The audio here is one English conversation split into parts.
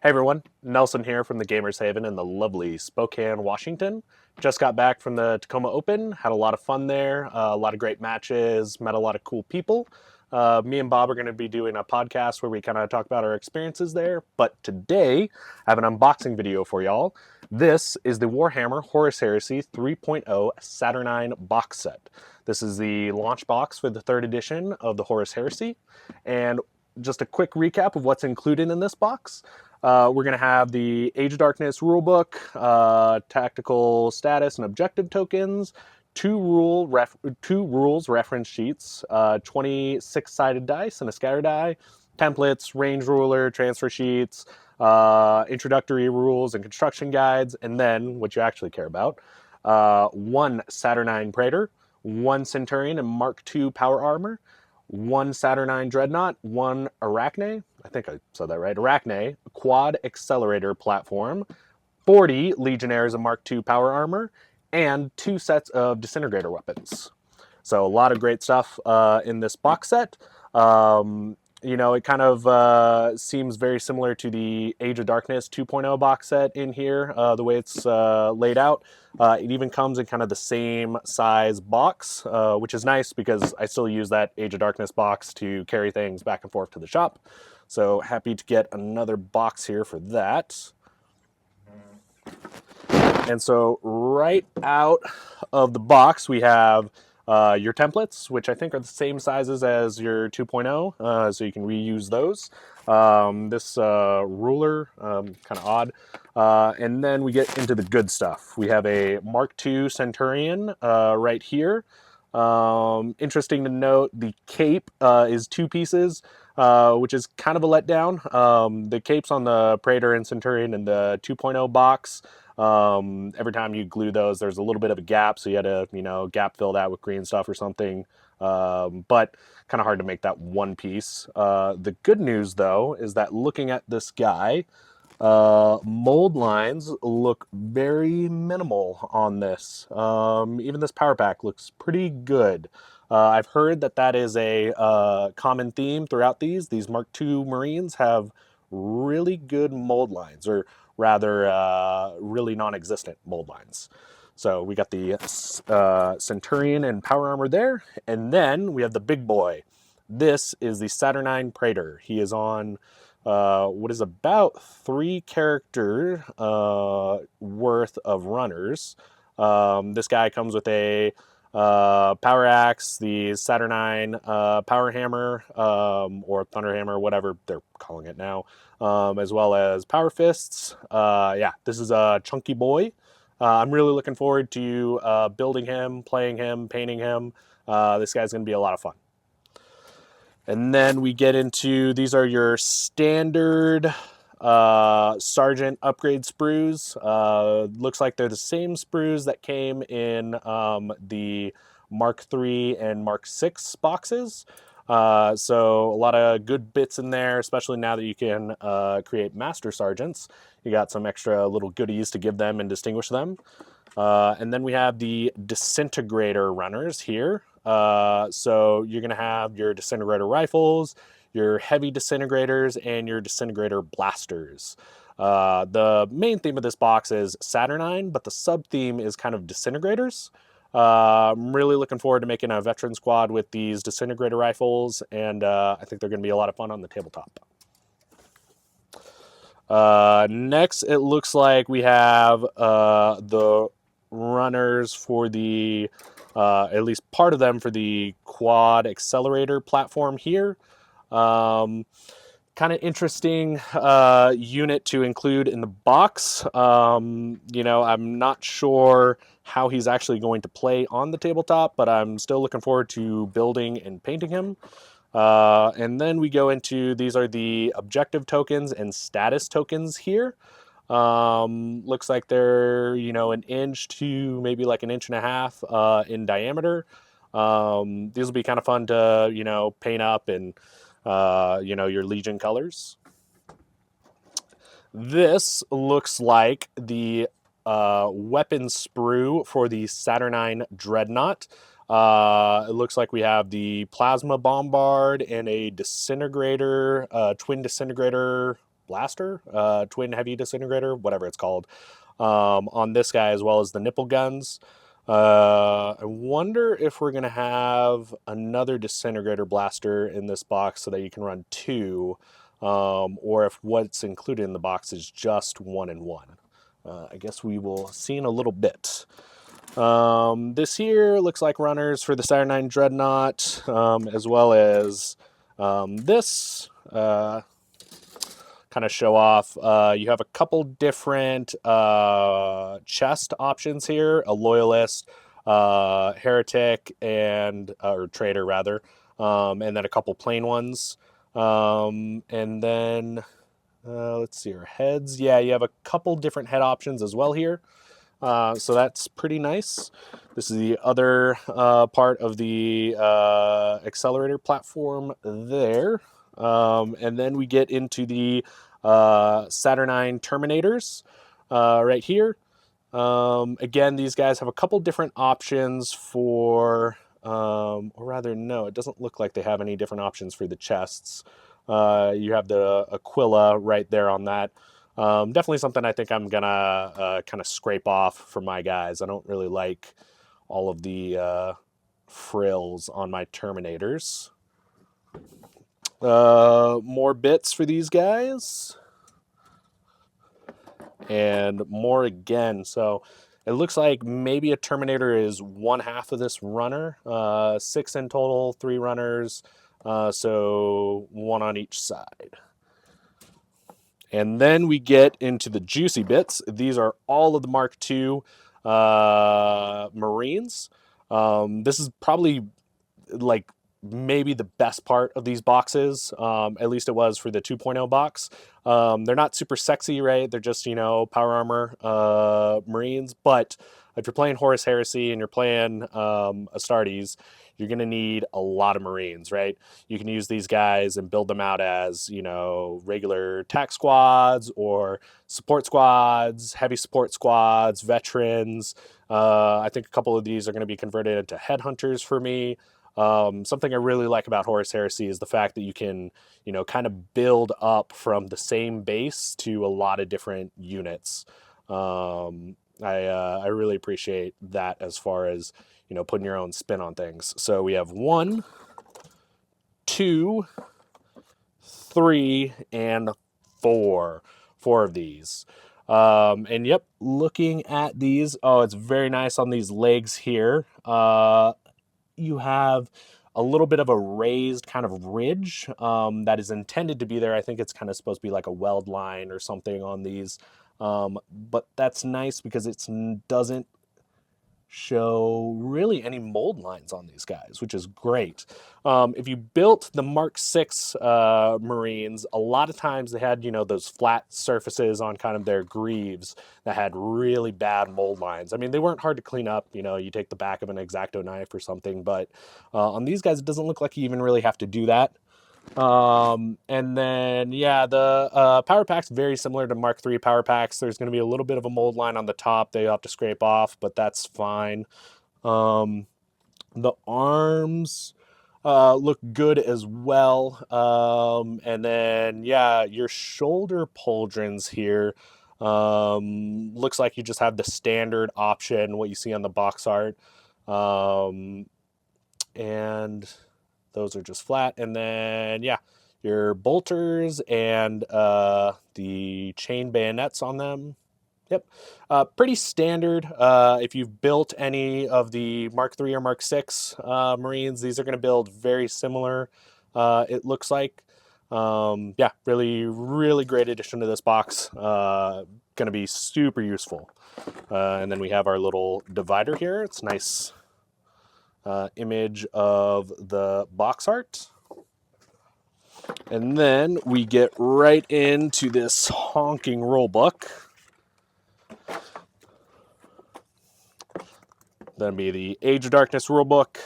Hey everyone, Nelson here from the Gamers Haven in the lovely Spokane, Washington. Just got back from the Tacoma Open, had a lot of fun there, a lot of great matches, met a lot of cool people. Me and Bob are going to be doing a podcast where we kind of talk about our experiences there, but today I have an unboxing video for y'all. This is the Warhammer Horus Heresy 3.0 Saturnine box set. This is the launch box for the third edition of the Horus Heresy, and just a quick recap of what's included in this box. We're going to have the Age of Darkness rulebook, tactical status and objective tokens, two rules reference sheets, 26-sided dice and a scatter die, templates, range ruler, transfer sheets, introductory rules and construction guides, and then, what you actually care about, one Saturnine Praetor, one Centurion and Mark II power armor, one Saturnine Dreadnought, one Arachne, I think I said that right, Arachne, quad accelerator platform, 40 Legionnaires and Mark II power armor, and 2 sets of disintegrator weapons. So a lot of great stuff in this box set. It kind of seems very similar to the Age of Darkness 2.0 box set in here, the way it's laid out. It even comes in kind of the same size box, which is nice because I still use that Age of Darkness box to carry things back and forth to the shop. So happy to get another box here for that. And so right out of the box, we have your templates, which I think are the same sizes as your 2.0, so you can reuse those. This ruler, kind of odd. And then we get into the good stuff. We have a Mark II Centurion right here. Interesting to note, the cape is 2 pieces, which is kind of a letdown. The capes on the Praetor and Centurion in the 2.0 box, every time you glue those, there's a little bit of a gap, so you had to, gap fill that with green stuff or something. But kind of hard to make that one piece. The good news, though, is that looking at this guy, mold lines look very minimal on this. Even this power pack looks pretty good. I've heard that is a common theme throughout these. These Mark II Marines have really good mold lines, or rather really non-existent mold lines. So we got the Centurion and power armor there, and then we have the big boy. This is the Saturnine Praetor. He is on what is about 3 character worth of runners. This guy comes with a power axe, the Saturnine power hammer, or thunder hammer, whatever they're calling it now, as well as power fists. Yeah, this is a chunky boy. I'm really looking forward to building him, playing him, painting him. This guy's going to be a lot of fun. And then we get into, these are your standard Sergeant upgrade sprues. Looks like they're the same sprues that came in the Mark III and Mark VI boxes. So a lot of good bits in there, especially now that you can create Master Sergeants. You got some extra little goodies to give them and distinguish them. And then we have the Disintegrator runners here. So you're going to have your Disintegrator rifles, your heavy disintegrators, and your disintegrator blasters. The main theme of this box is Saturnine, but the sub-theme is kind of disintegrators. I'm really looking forward to making a veteran squad with these disintegrator rifles, and I think they're going to be a lot of fun on the tabletop. Next, it looks like we have the runners for the, at least part of them, for the quad accelerator platform here. Kind of interesting unit to include in the box. I'm not sure how he's actually going to play on the tabletop, but I'm still looking forward to building and painting him. And then we go into, these are the objective tokens and status tokens here. Looks like they're, an inch to maybe like an inch and a half in diameter. These will be kind of fun to, paint up and, your Legion colors. This looks like the weapon sprue for the Saturnine Dreadnought. It looks like we have the Plasma Bombard and a disintegrator, twin disintegrator blaster, twin heavy disintegrator, whatever it's called, on this guy, as well as the nipple guns. I wonder if we're going to have another disintegrator blaster in this box so that you can run 2, or if what's included in the box is just 1 and 1. I guess we will see in a little bit. This here looks like runners for the Saturnine Dreadnought, as well as this. Kind of show off. You have a couple different chest options here: a loyalist, heretic, and or traitor rather, and then a couple plain ones. And then let's see our heads. Yeah, you have a couple different head options as well here. So that's pretty nice. This is the other part of the accelerator platform there. And then we get into the Saturnine Terminators right here. Again, these guys have a couple different options for, or rather, no, it doesn't look like they have any different options for the chests. You have the Aquila right there on that. Definitely something I think I'm gonna kind of scrape off for my guys. I don't really like all of the frills on my Terminators. More bits for these guys. And more again. So it looks like maybe a Terminator is 1/2 of this runner. 6 in total, 3 runners. So 1 on each side. And then we get into the juicy bits. These are all of the Mark II Marines. This is probably like maybe the best part of these boxes. At least it was for the 2.0 box. They're not super sexy, right? They're just, you know, power armor Marines. But if you're playing Horus Heresy and you're playing Astartes, you're going to need a lot of Marines, right? You can use these guys and build them out as, you know, regular attack squads or support squads, heavy support squads, veterans. I think a couple of these are going to be converted into headhunters for me. Something I really like about Horus Heresy is the fact that you can, you know, kind of build up from the same base to a lot of different units. I really appreciate that as far as, you know, putting your own spin on things. So we have 1, 2, 3, and 4 of these. And yep, looking at these, oh, it's very nice on these legs here. You have a little bit of a raised kind of ridge that is intended to be there. I think it's kind of supposed to be like a weld line or something on these. But that's nice because it doesn't show really any mold lines on these guys, which is great. If you built the Mark VI Marines, a lot of times they had, you know, those flat surfaces on kind of their greaves that had really bad mold lines. I mean, they weren't hard to clean up. You know, you take the back of an X-Acto knife or something, but on these guys, it doesn't look like you even really have to do that. And then, yeah, the power pack's very similar to Mark III power packs. There's going to be a little bit of a mold line on the top they have to scrape off, but that's fine. The arms look good as well. And then, yeah, your shoulder pauldrons here looks like you just have the standard option, what you see on the box art. And those are just flat. And then, yeah, your bolters and the chain bayonets on them. Yep. Pretty standard. If you've built any of the Mark III or Mark VI Marines, these are going to build very similar, it looks like. Yeah, really, really great addition to this box. Going to be super useful. And then we have our little divider here. It's nice image of the box art. And then we get right into this honking rule book. That'd be the Age of Darkness rulebook.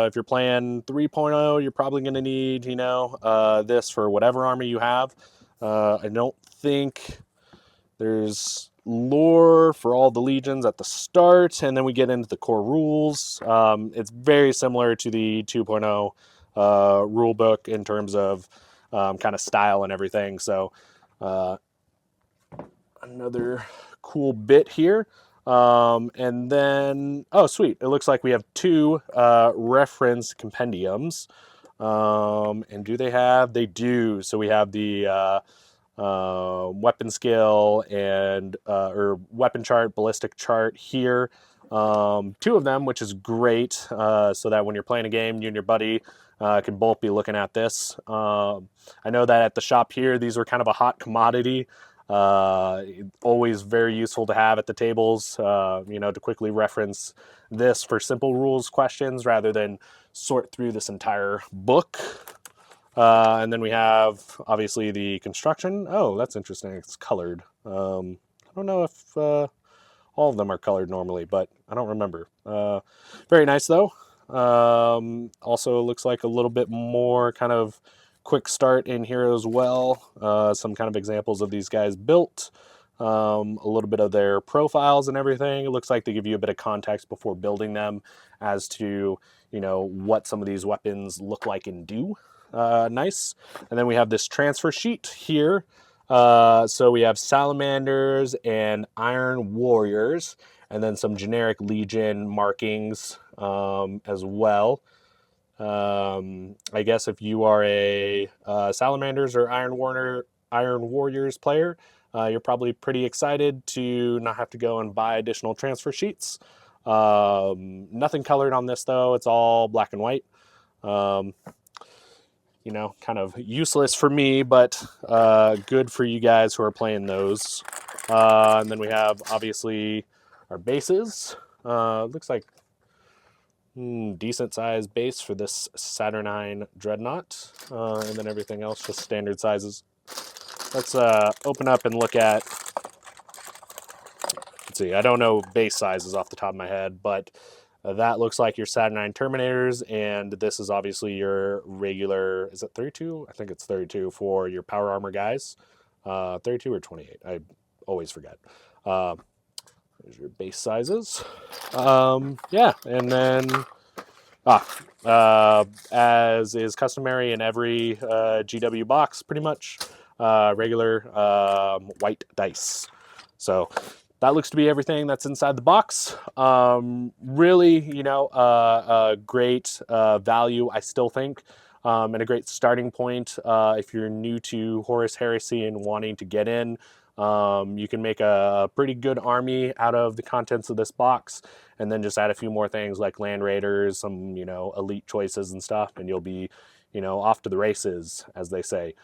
If you're playing 3.0, you're probably going to need, you know, this for whatever army you have. I don't think there's lore for all the legions at the start, and then we get into the core rules. It's very similar to the 2.0 rulebook in terms of kind of style and everything. So Another cool bit here. And then, oh, sweet. It looks like we have two reference compendiums. And do they have? They do. So we have the weapon skill and or weapon chart, ballistic chart here. Two of them, which is great, so that when you're playing a game, you and your buddy can both be looking at this. I know that at the shop here, these were kind of a hot commodity. Always very useful to have at the tables, to quickly reference this for simple rules questions rather than sort through this entire book. And then we have, obviously, the construction. Oh, that's interesting. It's colored. I don't know if all of them are colored normally, but I don't remember. Very nice, though. Also looks like a little bit more kind of quick start in here as well. Some kind of examples of these guys built. A little bit of their profiles and everything. It looks like they give you a bit of context before building them as to, what some of these weapons look like and do. Nice. And then we have this transfer sheet here. So we have salamanders and iron warriors, and then some generic legion markings as well. I guess if you are a salamanders or iron warriors player, you're probably pretty excited to not have to go and buy additional transfer sheets. Nothing colored on this, though. It's all black and white. Kind of useless for me, but good for you guys who are playing those. And then we have, obviously, our bases. Looks like decent size base for this Saturnine Dreadnought. And then everything else just standard sizes. Let's open up and look at... Let's see, I don't know base sizes off the top of my head, but... that looks like your Saturnine Terminators, and this is obviously your regular, is it 32? I think it's 32 for your power armor guys. 32 or 28, I always forget. There's your base sizes. Yeah, and then, as is customary in every GW box, pretty much, regular white dice. So... that looks to be everything that's inside the box. Really, a great value, I still think, and a great starting point if you're new to Horus Heresy and wanting to get in. You can make a pretty good army out of the contents of this box, and then just add a few more things like Land Raiders, some, elite choices and stuff, and you'll be, off to the races, as they say.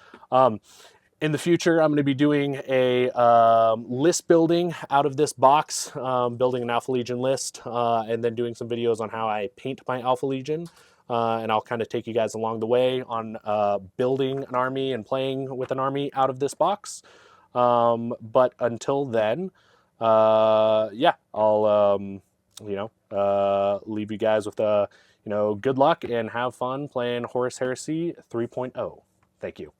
In the future, I'm going to be doing a list building out of this box, building an Alpha Legion list, and then doing some videos on how I paint my Alpha Legion. And I'll kind of take you guys along the way on building an army and playing with an army out of this box. But until then, I'll, leave you guys with, good luck and have fun playing Horus Heresy 3.0. Thank you.